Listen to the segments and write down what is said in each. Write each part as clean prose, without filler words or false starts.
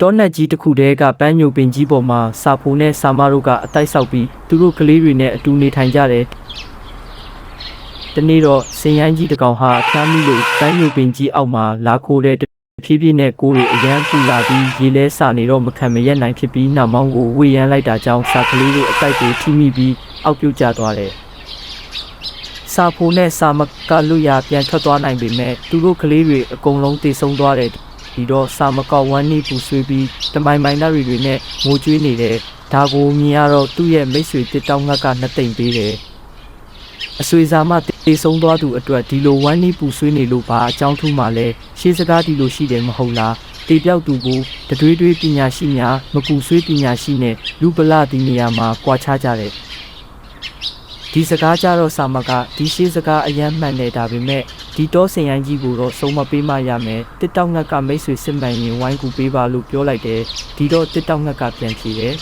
တောနက်ကြီးတစ်ခုတည်းကပန်းညိုပင်ကြီးပေါ်မှာစာဖိုးနဲ့စာမတို့ကအတိုက်ဆောက်ပြီးသူတို့ကလေးတွေနဲ့အတူနေထိုင်ကြတယ်။တနေ့တော့စင်ရိုင်းကြီးတစ်ကောင်ဟာဖျားမိလို့ပန်းညိုပင်ကြီးအောက်မှာလာခိုးတဲ့ဖြည်းဖြည်းနဲ့ကိုယ်တွေအရန်ပူလာပြီးရေလဲစာနေတော့မခံမရက်နိုင်ဖြစ်ပြီးနောက်မောင်းကိုဝေရန်လိုက်တာကြောင့်စာကလေးတို့အတိုက်ကိုထိမိပြီးအောက်ပြုတ်ကျသွားတယ်။စာဖိုးနဲ့စာမကလွတ်ရပြန်ထွက်သွားနိုင်ပေမဲ့သူတို့ကလေးတွေအကုန်လုံးတေဆုံးသွားတယ်ဒီတော့စာမကောက်ဝမ်းနေပူဆွေးပြီးတမိုင်မိုင်သားတွေနဲ့ငိုကြွေးနေတယ်ဒါကိုမြင်ရတော့သူ့ရဲ့မိတ်ဆွေတစ်တောင်းငတ်ကနှစ်သိမ့်ပေးတယ်အဆွေစာမတေဆုံးသွားသူအတွက်ဒီလိုဝမ်းနေပူဆွေးနေလို့ပါအကြောင်းထူးမှလဲရှေးစကားဒီလိုရှိတယ်မဟုတ်လားတေပြောက်သူကိုတတွေးတွေးပညာရှိများမပူဆွေးပညာရှိနဲ့လူပလဒီနေရာမှာကြွားချကြတယ်ဒီစကားကြတော့စာမကဒီရှေးစကားအယမ်းမှန်နေတာပေမဲ့ဒီတော့စင်ရိုင်းကြီးကိုတော့ဆုံးမပေးမှရမယ်တစ်တောက်ငတ်ကမိတ်ဆွေစစ်မှန်ရင်ဝိုင်းကူပေးပါလို့ပြောလိုက်တယ်ဒီတော့တစ်တောက်ငတ်ကပြန်ဖြေတယ်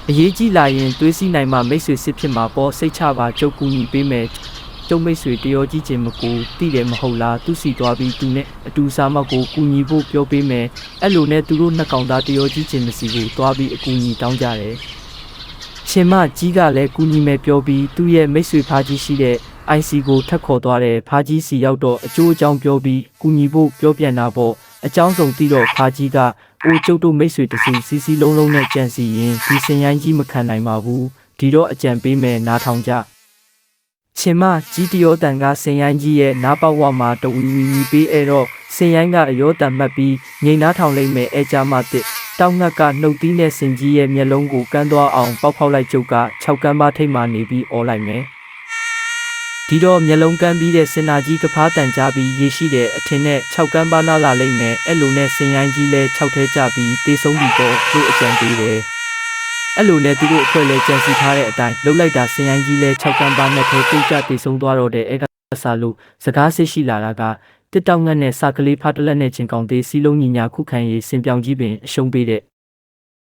အရေးကြီးလာရင်တွေးစီနိုင်မှမိတ်ဆွေစစ်ဖြစ်မှာပေါ့စိတ်ချပါကြုတ်ကူညီပေးမယ်ကျုံမိတ်ဆွေတရောကြီးချင်းမကူတိတယ်မဟုတ်လားသူစီသွားပြီးသူနဲ့အတူစားမောက်ကိုကူညီဖို့ပြောပေးမယ်အဲ့လိုနဲ့သူတို့နှစ်ကောင်သားတရောကြီးချင်းမစီကိုသွားပြီးအကူအညီတောင်းကြတယ်ရှင်မကြီးကလည်းကူညီမယ်ပြောပြီးသူ့ရဲ့မိတ်ဆွေဖားကြီးရှိတဲ့ IC ကိုထပ်ခေါ်သွားတယ်ဖားကြီးစီရောက်တော့အကျိုးအကြောင်းပြောပြီးကူညီဖို့ပြောပြန်တာပေါ့အကြောင်းစုံသိတော့ဖားကြီးကအိုးကျုပ်တို့မိတ်ဆွေတစုစီစီလုံးလုံးနဲ့ကြံစီရင်ဒီစင်ရိုင်းကြီးမခံနိုင်ပါဘူးဒီတော့အကြံပေးမယ်နားထောင်ကြရှင်မကြီးတရောတန်ကစင်ရိုင်းကြီးရဲ့နားပေါက်ဝမှာတဝီဝီပေးအဲ့တော့စင်ရိုင်းကအရောတန်မှတ်ပြီးငိန်နားထောင်လိုက်မယ်အဲကြမှာတစ်တောင်းငတ်ကနှုတ်သီးနဲ့စင်ကြီးရဲ့မျက်လုံးကိုကန်းသွားအောင်ပေါက်ဖောက်လိုက်ကျုပ်က6ကန်းပါထိတ်မှနေပြီးអော်လိုက်မယ်ဒီတော့မျက်လုံးကန်းပြီးတဲ့စင်နာကြီးကဖားတန်ကြပြီးရေရှိတဲ့အထင်နဲ့6ကန်းပါနာလာလိမ့်မယ်အဲ့လိုနဲ့စင်ရိုင်းကြီးလဲ6ထဲကြပြီးတေးဆုံးပြီးတော့သူ့အကြံပေးတယ်အဲ့လိုနဲ့သူတို့အဖွဲ့လဲကြံစီထားတဲ့အတိုင်းလှုပ်လိုက်တာစင်ရိုင်းကြီးလဲ6ကန်းပါနဲ့ထဲပြုတ်ကျတေးဆုံးသွားတော့တဲ့အဲ့ကစားလို့စကားစစ်ရှိလာတာကတစ်တောက်ငတ်နဲ့စာကလေးဖားတလက်နဲ့ချင်းကောင်သေးစီလုံးညီညာခုခံရေးစင်ပြောင်ကြီးပင်အရှုံးပေးတဲ့